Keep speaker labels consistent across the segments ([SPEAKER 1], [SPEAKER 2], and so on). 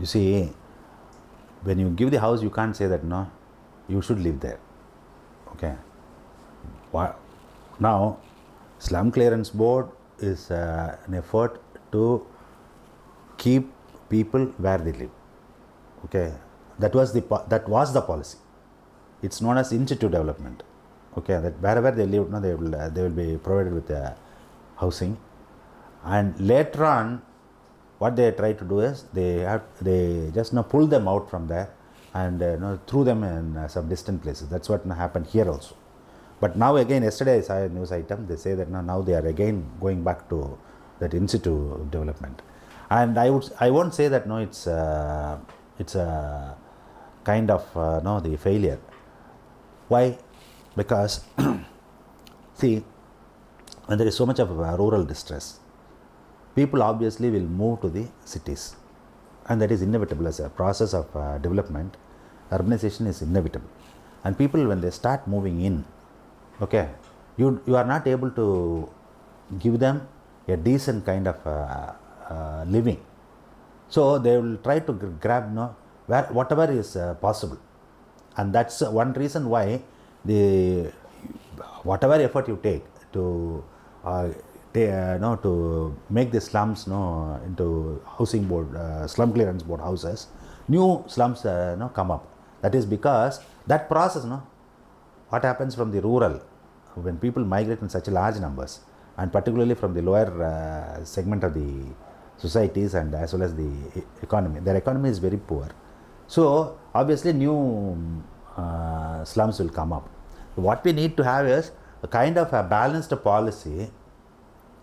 [SPEAKER 1] You see, when you give the house, you can't say that no, you should live there. Okay. Now, slum clearance board is an effort to keep people where they live. Okay, that was the policy. It's known as in situ development. Okay, that wherever they live, no, they will be provided with housing, and later on, what they try to do is they just pull them out from there and threw them in some distant places. That's what happened here also. But now again, yesterday I saw a news item. They say that now they are again going back to that in situ development, and I won't say that it's a kind of the failure. Why? Because see, when there is so much of rural distress, people obviously will move to the cities, and that is inevitable as a process of development. Urbanization is inevitable, and people, when they start moving in, okay, you are not able to give them a decent kind of living, so they will try to grab whatever is possible, and that's one reason why whatever effort you take to to make the slums into housing board, slum clearance board houses, new slums come up. That is because that process, what happens from the rural, when people migrate in such large numbers, and particularly from the lower segment of the societies and as well as the economy, their economy is very poor. So obviously new slums will come up. What we need to have is a kind of a balanced policy,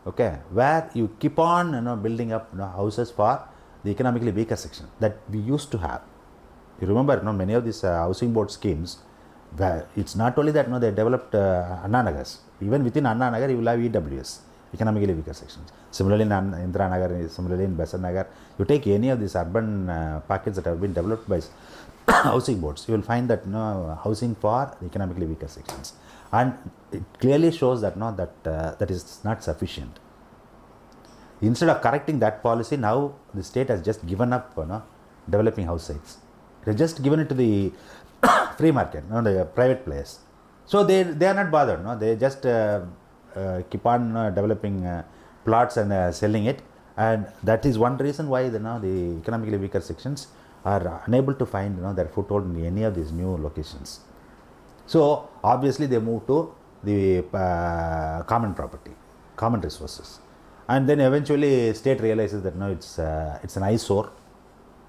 [SPEAKER 1] okay, where you keep on building up houses for the economically weaker section that we used to have. You remember many of these housing board schemes, where it's not only that they developed Anna Nagars. Even within Anna Nagar you will have EWS, economically weaker sections. Similarly in Indira Nagar, similarly in Besant Nagar, you take any of these urban pockets that have been developed by housing boards, you will find that housing for the economically weaker sections, and it clearly shows that that is not sufficient. Instead of correcting that policy, now the state has just given up developing house sites. It has just given it to the free market, the private players. So they are not bothered. They just keep on developing plots and selling it, and that is one reason why the economically weaker sections are unable to find their foothold in any of these new locations. So obviously they move to the common property, common resources, and then eventually state realizes that it's an eyesore.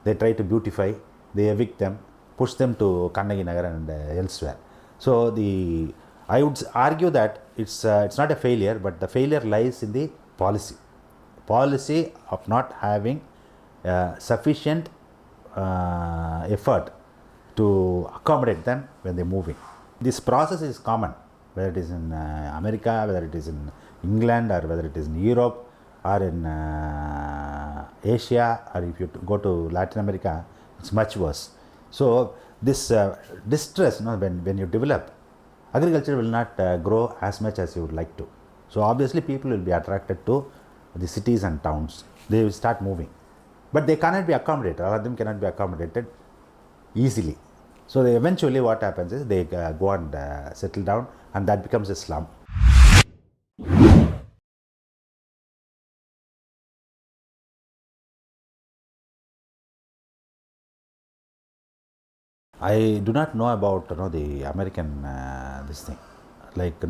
[SPEAKER 1] They try to beautify, they evict them, push them to Kannagi Nagar and elsewhere. So I would argue that it's not a failure, but the failure lies in the policy of not having sufficient effort to accommodate them when they move in. This process is common, whether it is in America, whether it is in England, or whether it is in Europe, or in Asia, or if you go to Latin America, it's much worse. So this distress, when you develop, agriculture will not grow as much as you would like to. So obviously people will be attracted to the cities and towns. They will start moving, but they cannot be accommodated. All of them cannot be accommodated easily. So eventually what happens is they go and settle down, and that becomes a slum. I do not know about the American this thing. Like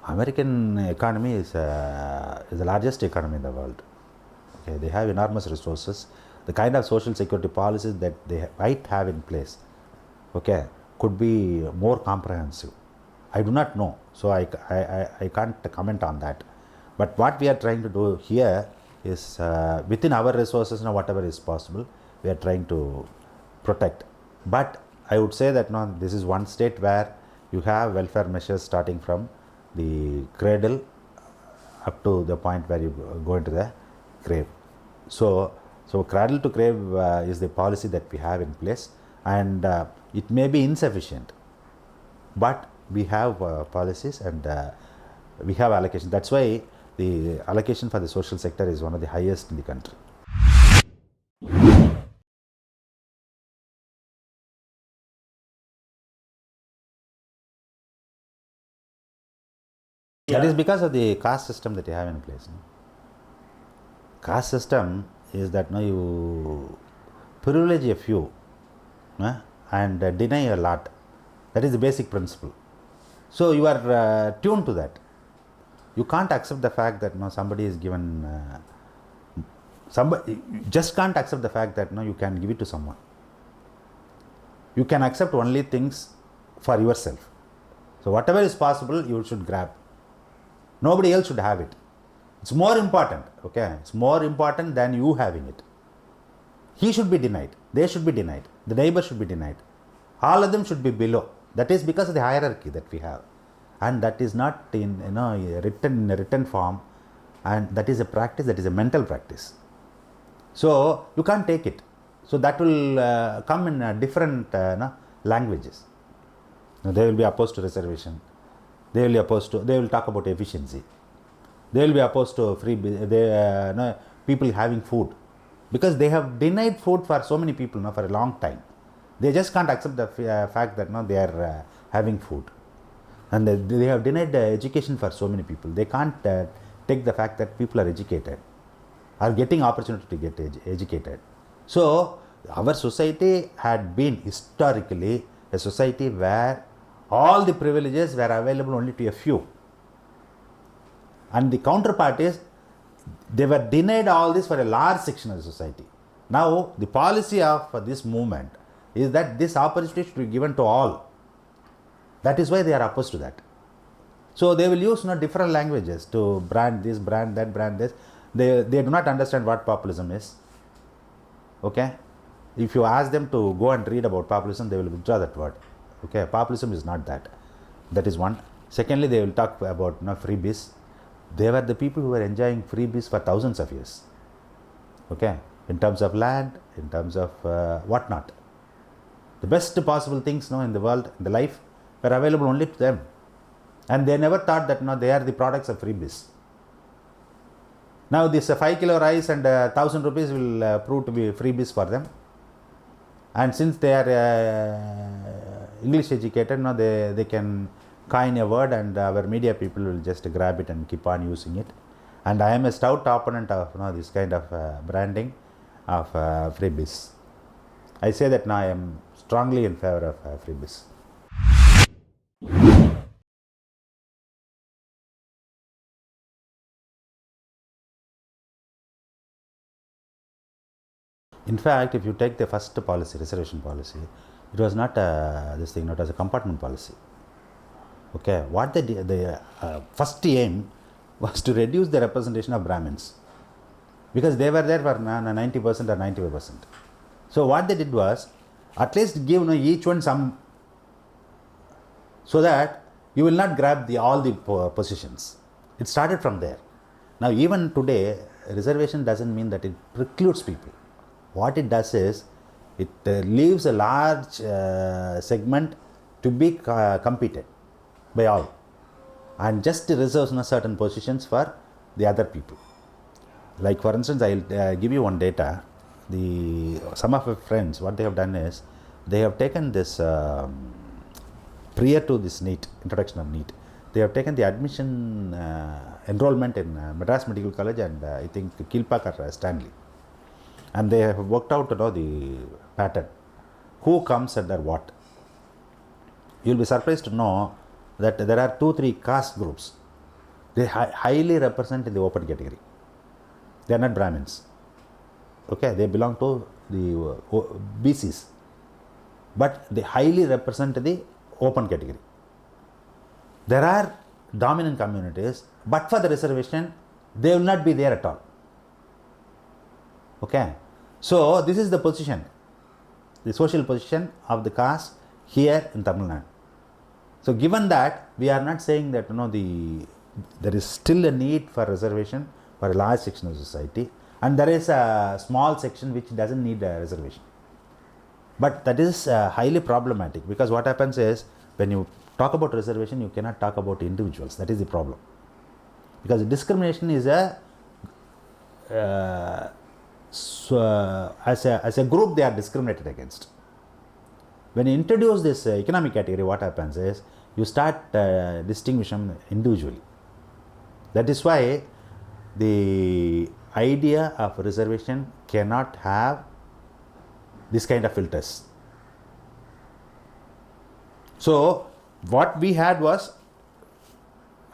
[SPEAKER 1] American economy is the largest economy in the world. Okay, they have enormous resources. The kind of social security policies that they might have in place, okay, could be more comprehensive. I do not know, so I can't comment on that. But what we are trying to do here is within our resources, whatever is possible, we are trying to protect. But I would say that this is one state where you have welfare measures starting from the cradle up to the point where you go into the grave. So cradle to grave is the policy that we have in place, and it may be insufficient, but we have policies and we have allocation. That's why the allocation for the social sector is one of the highest in the country. That is because of the caste system that you have in place. Caste system is that you privilege a few and deny a lot. That is the basic principle. So you are tuned to that. You can't accept the fact that somebody is given. Somebody you just can't accept the fact that you can give it to someone. You can accept only things for yourself. So whatever is possible, you should grab. Nobody else should have it. It's more important. Okay, it's more important than you having it. He should be denied. They should be denied. The neighbor should be denied. All of them should be below. That is because of the hierarchy that we have, and that is not in written form, and that is a practice. That is a mental practice. So you can't take it. So that will come in different languages. They will be opposed to reservation. They will be opposed to. They will talk about efficiency. They will be opposed to people having food, because they have denied food for so many people for a long time. They just can't accept the fact that they are having food, and they have denied education for so many people. They can't take the fact that people are educated, are getting opportunity to get educated. So our society had been historically a society where all the privileges were available only to a few, and the counterpart is they were denied all this for a large section of the society. Now the policy of this movement is that this opportunity should be given to all. That is why they are opposed to that. So they will use different languages to brand this, brand that, brand this. They do not understand what populism is. Okay, if you ask them to go and read about populism, they will withdraw that word. Okay, populism is not that. That is one. Secondly, they will talk about freebies. They were the people who were enjoying freebies for thousands of years. Okay, in terms of land, in terms of whatnot. The best possible things in the world, in the life, were available only to them. And they never thought that they are the products of freebies. Now this 5 kilo rice and 1,000 rupees will prove to be freebies for them. And since they are English educated, they can coin a word, and our media people will just grab it and keep on using it. And I am a stout opponent of this kind of branding of freebies. I say that now I am strongly in favor of freebies. In fact, if you take the first policy, reservation policy, it was not this thing, not as a compartment policy. Okay, what they did, the first aim was to reduce the representation of Brahmins, because they were there for 90% or 95%. So what they did was, at least give each one some, so that you will not grab all the positions. It started from there. Now even today, reservation doesn't mean that it precludes people. What it does is, it leaves a large segment to be competed by all, and just reserves certain positions for the other people. Like for instance, I will give you one data. Some of my friends, what they have done is, they have taken this prior to this NEET, introduction of NEET, they have taken the admission enrollment in Madras Medical College and I think Kilpak or Stanley, and they have worked out the pattern, who comes under what. You will be surprised to know that there are 2-3 caste groups. They highly represent in the open category. They are not Brahmins. Okay, they belong to the BCs, but they highly represent the open category. There are dominant communities, but for the reservation, they will not be there at all. Okay, so this is the position, the social position of the caste here in Tamilnadu. So given that, we are not saying that there is still a need for reservation for a large section of society, and there is a small section which doesn't need a reservation. But that is highly problematic, because what happens is, when you talk about reservation, you cannot talk about individuals. That is the problem, because discrimination is as a group they are discriminated against. When you introduce this economic category, what happens is, you start distinguishing them individually. That is why the idea of reservation cannot have this kind of filters. So what we had was,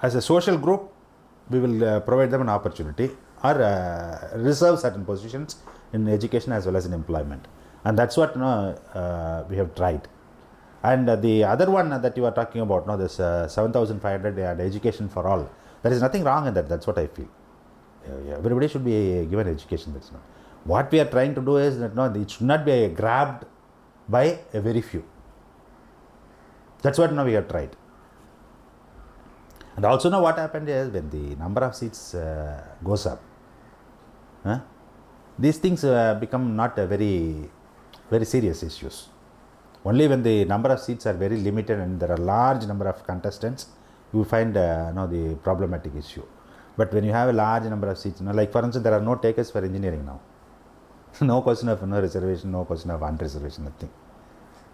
[SPEAKER 1] as a social group, we will provide them an opportunity or reserve certain positions in education as well as in employment, and that's what we have tried. And the other one that you are talking about, this 7,500 and education for all, there is nothing wrong in that. That's what I feel. Everybody should be given education. That's not what we are trying to do. Is that it should not be grabbed by a very few. That's what we have tried. And also what happened is, when the number of seats goes up, these things become not a very serious issues. Only when the number of seats are very limited and there are large number of contestants, you find the problematic issue. But when you have a large number of seats, like for instance, there are no takers for engineering now. No question of reservation, no question of unreservation, nothing.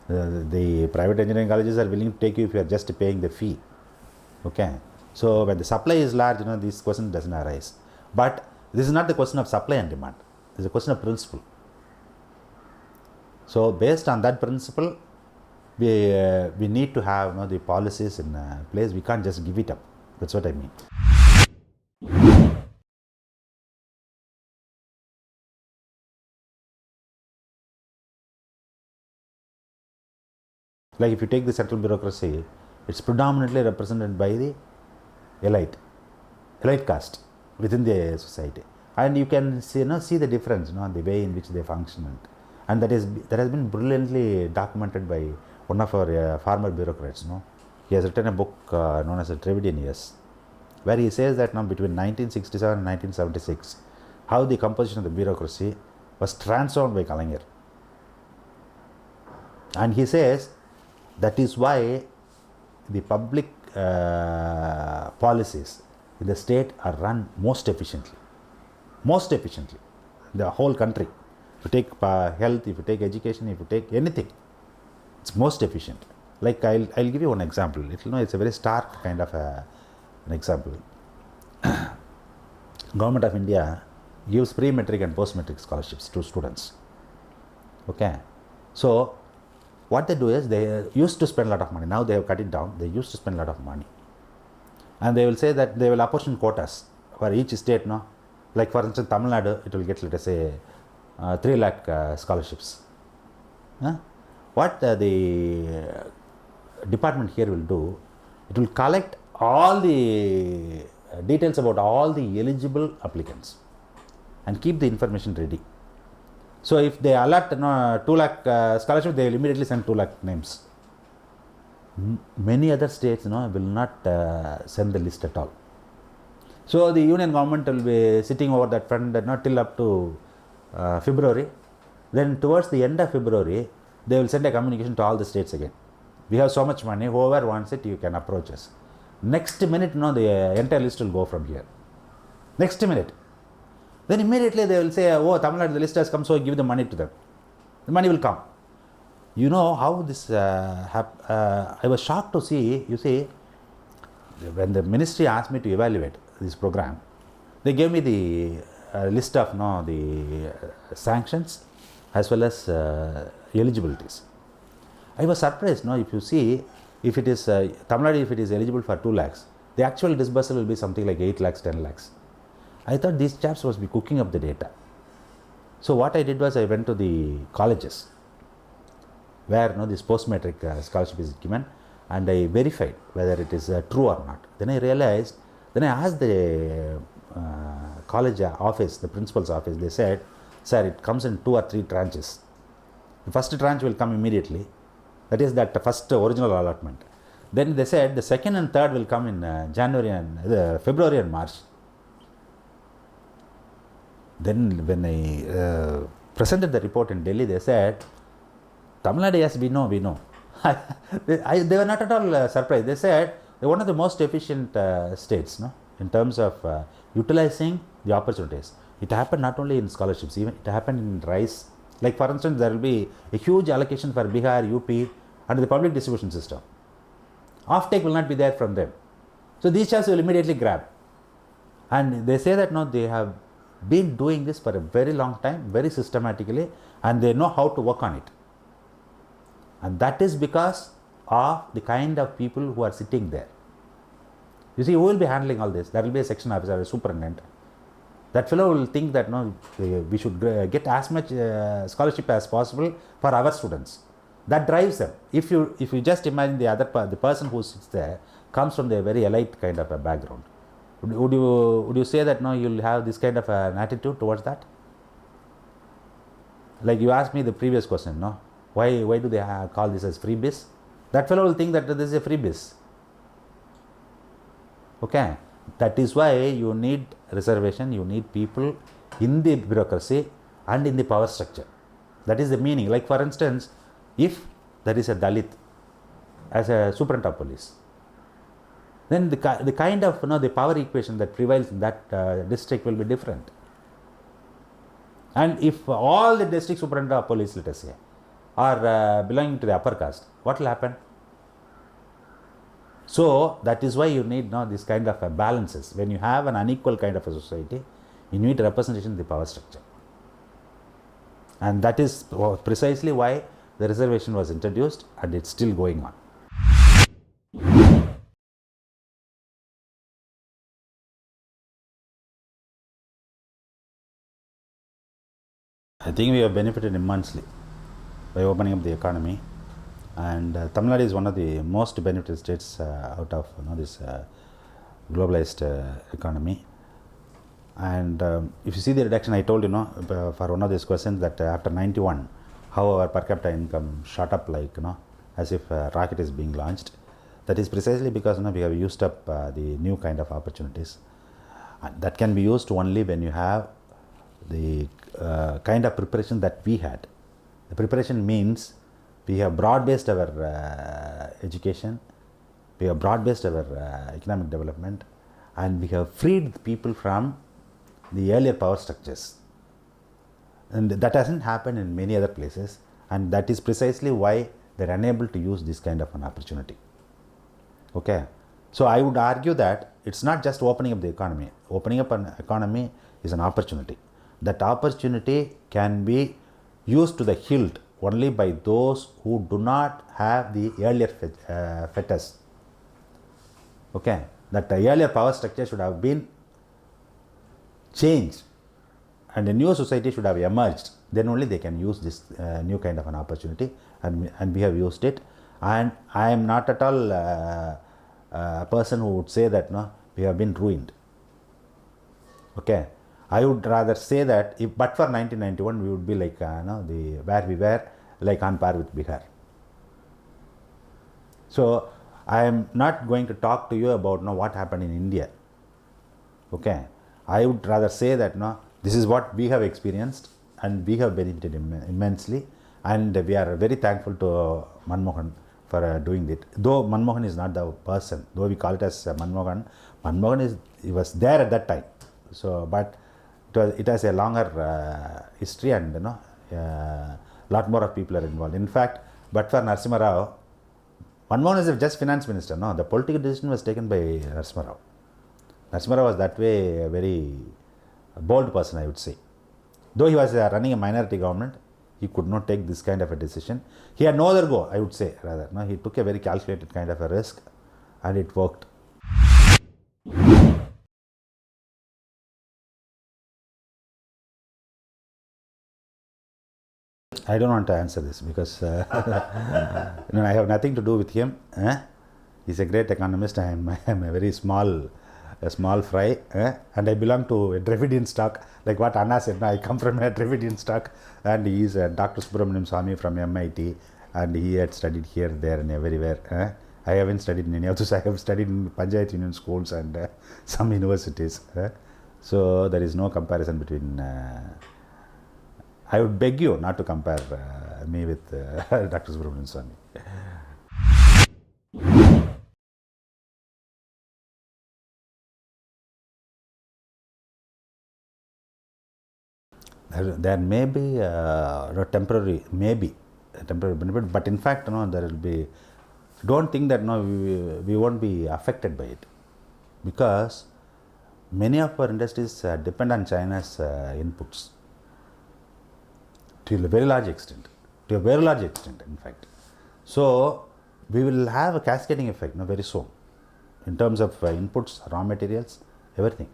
[SPEAKER 1] The private engineering colleges are willing to take you if you are just paying the fee. Okay. So when the supply is large, this question doesn't arise. But this is not the question of supply and demand. This is a question of principle. So based on that principle, we need to have the policies in place. We can't just give it up. That's what I mean. Like if you take the central bureaucracy, it's predominantly represented by the elite caste within the society, and you can see the difference, the way in which they function, and that has been brilliantly documented by one of our former bureaucrats. He has written a book known as the Dravidian years, where he says that between 1967 and 1976, how the composition of the bureaucracy was transformed by Kalaignar. And he says that is why the public policies in the state are run most efficiently. The whole country. If you take health, if you take education, if you take anything, it's most efficient. Like I'll give you one example. It's a very stark kind of an example. Government of India gives pre-metric and post-metric scholarships to students. Okay. So what they do is, they used to spend a lot of money. Now they have cut it down. They used to spend a lot of money. And they will say that they will apportion quotas for each state. Like for instance, Tamilnadu, it will get, let us say, 3 lakh scholarships. What the department here will do, it will collect all the details about all the eligible applicants and keep the information ready. So if they allot 2 lakh scholarship, they will immediately send 2 lakh names. Many other states will not send the list at all. So the union government will be sitting over that fund till up to February. Then towards the end of February, they will send a communication to all the states again. We have so much money, whoever wants it, you can approach us. Next minute, the entire list will go from here. Next minute. Then immediately they will say, oh, Tamil Nadu, the list has come, so give the money to them. The money will come. You know how this I was shocked to see, when the ministry asked me to evaluate this program, they gave me the list of the sanctions as well as eligibilities. I was surprised, if you see, if it is Tamil Nadu, if it is eligible for 2 lakhs, the actual disbursal will be something like 8 lakhs, 10 lakhs. I thought these chaps must be cooking up the data. So what I did was, I went to the colleges where this post-metric scholarship is given, and I verified whether it is true or not. Then I realized, then I asked the college office, the principal's office. They said, sir, it comes in 2 or 3 tranches. The first tranche will come immediately. That is that first original allotment. Then they said the second and third will come in February and March. Then when I presented the report in Delhi, they said, Tamil Nadu, yes, we know. They were not at all surprised. They said they're one of the most efficient states, in terms of utilizing the opportunities. It happened not only in scholarships, even it happened in rice. Like for instance, there will be a huge allocation for Bihar, UP under the public distribution system. Offtake will not be there from them. So these chaps will immediately grab. And they say that no, they have been doing this for a very long time, very systematically, and they know how to work on it. And that is because of the kind of people who are sitting there. You see, who will be handling all this? There will be a section officer, a superintendent. That fellow will think that no, we should get as much scholarship as possible for our students. That drives them. If you just imagine the person who sits there comes from the very elite kind of a background, would you say that no, you'll have this kind of an attitude towards that? Like you asked me the previous question, no? Why do they call this as freebies? That fellow will think that this is a freebies. Okay, that is why you need reservation, you need people in the bureaucracy and in the power structure. That is the meaning. Like for instance, if there is a Dalit as a superintendent of police, then the kind of the power equation that prevails in that district will be different. And if all the district superintendent of police, let us say, are belonging to the upper caste, what will happen? So that is why you need this kind of balances. When you have an unequal kind of a society, you need representation in the power structure. And that is precisely why the reservation was introduced, and it's still going on. I think we have benefited immensely by opening up the economy, and Tamilnadu is one of the most benefited states out of this globalized economy. And if you see the reduction, I told for one of these questions that after 91, how our per capita income shot up like as if a rocket is being launched. That is precisely because we have used up the new kind of opportunities, and that can be used only when you have the kind of preparation that we had. The preparation means we have broad-based our education, we have broad-based our economic development, and we have freed the people from the earlier power structures. And that hasn't happened in many other places, and that is precisely why they are unable to use this kind of an opportunity. Okay, so I would argue that it's not just opening up the economy. Opening up an economy is an opportunity. That opportunity can be used to the hilt only by those who do not have the earlier fetters. Okay, that the earlier power structure should have been changed and a new society should have emerged. Then only they can use this new kind of an opportunity, and we have used it. And I am not at all a person who would say that we have been ruined. Okay, I would rather say that but for 1991 we would be like where we were, like on par with Bihar. So I am not going to talk to you about what happened in India. Okay, I would rather say that this is what we have experienced, and we have benefited immensely, and we are very thankful to Manmohan for doing it. Though Manmohan is not the person, though we call it as Manmohan he was there at that time. So, but it has a longer history, and lot more of people are involved. In fact, but for Narasimha Rao, Manmohan is just finance minister. No, the political decision was taken by Narasimha Rao. Narasimha Rao was that way a very bold person, I would say. Though he was running a minority government, he could not take this kind of a decision. He had no other go, I would say, rather. No, he took a very calculated kind of a risk, and it worked. I don't want to answer this because I have nothing to do with him. He's a great economist. I am a very small fry, and I belong to a Dravidian stock. Like what Anna said, I come from a Dravidian stock, and he is Dr. Subramaniam Swamy from MIT, and he had studied here, there, and everywhere. I haven't studied in any of those. I have studied in Panchayat Union schools and some universities. So there is no comparison between. I would beg you not to compare me with Dr. Subramaniam Swamy. There may be temporary benefit, but in fact, there will be. Don't think that we won't be affected by it, because many of our industries depend on China's inputs to a very large extent, in fact. So we will have a cascading effect very soon in terms of inputs, raw materials, everything.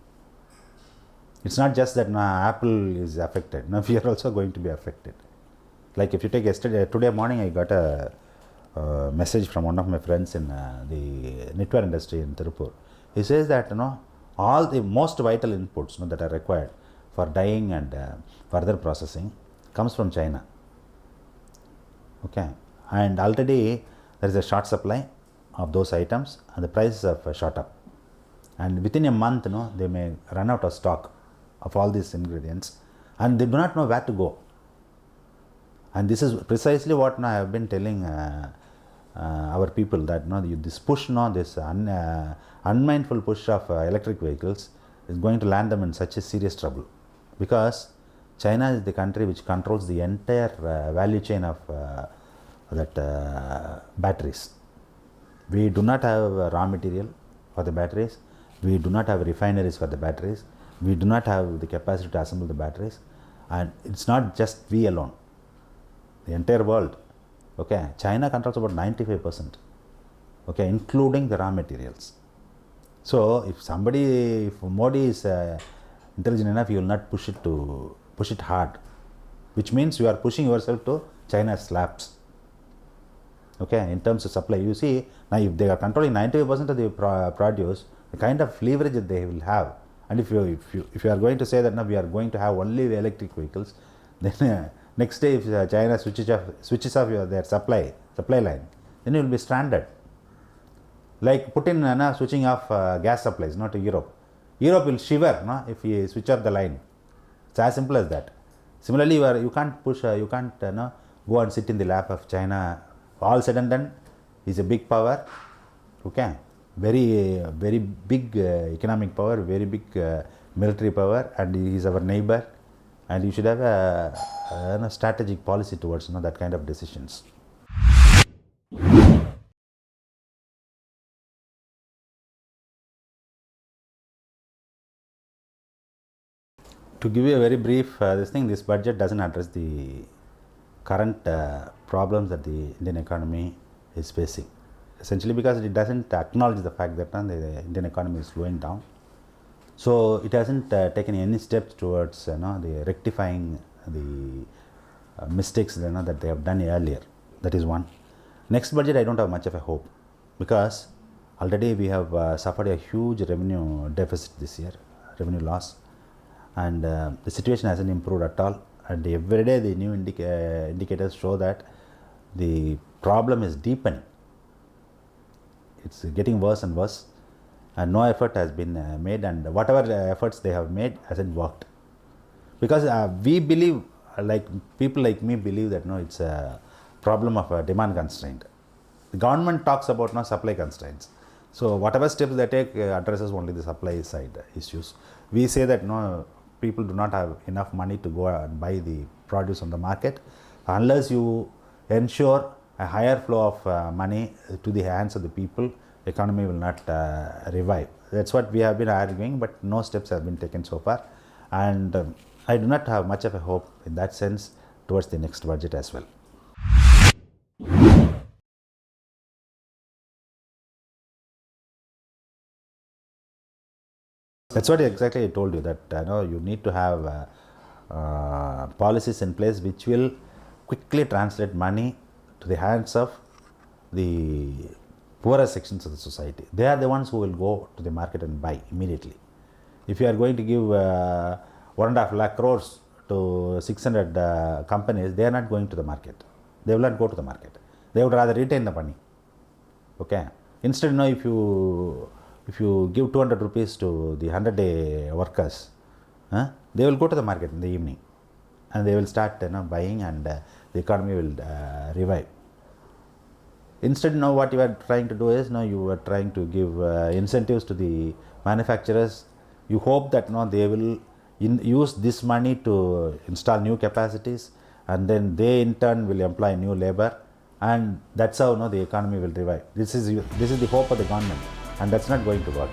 [SPEAKER 1] It's not just that Apple is affected. Now we are also going to be affected. Like if you take today morning I got a message from one of my friends in the knitwear industry in Tirupur. He says that all the most vital inputs that are required for dyeing and further processing comes from China. Okay, and already there is a short supply of those items and the prices have shot up. And within a month, they may run out of stock of all these ingredients and they do not know where to go. And this is precisely what I have been telling our people, that this push, this unmindful push of electric vehicles is going to land them in such a serious trouble, because China is the country which controls the entire value chain of batteries. We do not have raw material for the batteries. We do not have refineries for the batteries. We do not have the capacity to assemble the batteries. And it's not just we alone. The entire world. Okay, China controls about 95%. Okay, including the raw materials. So if Modi is intelligent enough, he will not push it hard, which means you are pushing yourself to China's slabs. Okay, in terms of supply, you see now if they are controlling 95% of the produce, the kind of leverage that they will have, and if you are going to say that now we are going to have only the electric vehicles, then next day if China switches off their supply line, then you will be stranded. Like Putin switching off gas supplies to Europe. Europe will shiver if you switch off the line. It's as simple as that. Similarly, you can't go and sit in the lap of China. All said and done, he's a big power. Okay, very very big economic power, very big military power, and he is our neighbor, and you should have a strategic policy towards that kind of decisions. To give you a very brief this budget doesn't address the current problems that the Indian economy is facing, essentially because it doesn't acknowledge the fact that the Indian economy is slowing down. So it hasn't taken any steps towards the rectifying the mistakes that they have done earlier. That is one. Next budget I don't have much of a hope, because already we have suffered a huge revenue deficit this year, revenue loss, and the situation hasn't improved at all. And every day the new indicators show that the problem is deepening. It's getting worse and worse, and no effort has been made, and whatever efforts they have made hasn't worked, because we believe, like people like me believe that it's a problem of a demand constraint. The government talks about supply constraints. So whatever steps they take addresses only the supply side issues. We say that people do not have enough money to go and buy the produce on the market. Unless you ensure a higher flow of money to the hands of the people, the economy will not revive. That's what we have been arguing, but no steps have been taken so far, and I do not have much of a hope in that sense towards the next budget as well. That's what exactly I told you, that you need to have policies in place which will quickly translate money to the hands of the poorer sections of the society. They are the ones who will go to the market and buy immediately. If you are going to give 1.5 lakh crores to 600 companies, they are not going to the market. They will not go to the market. They would rather retain the money. Okay. Instead, if you give 200 rupees to the 100-day workers, they will go to the market in the evening, and they will start buying, and the economy will revive. Instead, now what you are trying to do is, you are trying to give incentives to the manufacturers. You hope that they will use this money to install new capacities, and then they in turn will employ new labor, and that's how the economy will revive. This is the hope of the government, and that's not going to work.